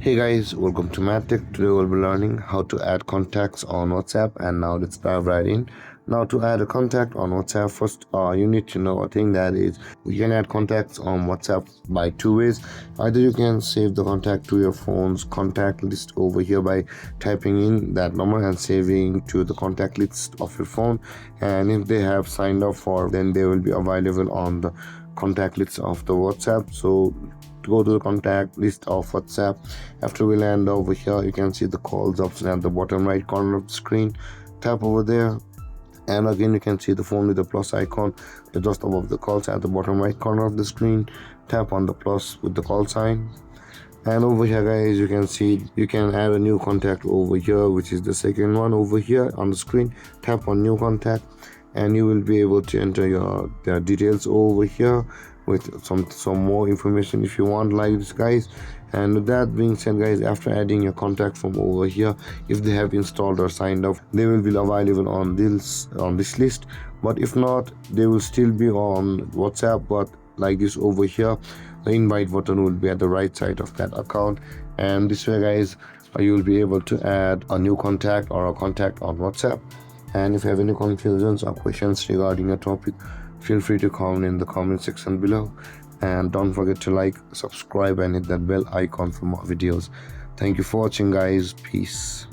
Hey guys, welcome to MathTech. Today we'll be learning how to add contacts on WhatsApp, and now let's dive right in. Now to add a contact on WhatsApp, first you need to know a thing, that is you can add contacts on WhatsApp by two ways. Either you can save the contact to your phone's contact list over here by typing in that number and saving to the contact list of your phone, and if they have signed up for, then they will be available on the contact list of the WhatsApp. So to go to the contact list of WhatsApp, after we land over here, you can see the calls option at the bottom right corner of the screen. Tap over there, and again you can see the phone with the plus icon just above the calls at the bottom right corner of the screen. Tap on the plus with the call sign, and over here guys, you can see you can add a new contact over here, which is the second one over here on the screen. Tap on new contact, and you will be able to enter your details over here with some more information if you want, like this guys. And with that being said guys, after adding your contact from over here, if they have installed or signed up, they will be available on this list. But if not, they will still be on WhatsApp, but like this over here, the invite button will be at the right side of that account. And this way guys, you will be able to add a new contact or a contact on WhatsApp. And if you have any confusions or questions regarding a topic, feel free to comment in the comment section below. And don't forget to like, subscribe, and hit that bell icon for more videos. Thank you for watching guys. Peace.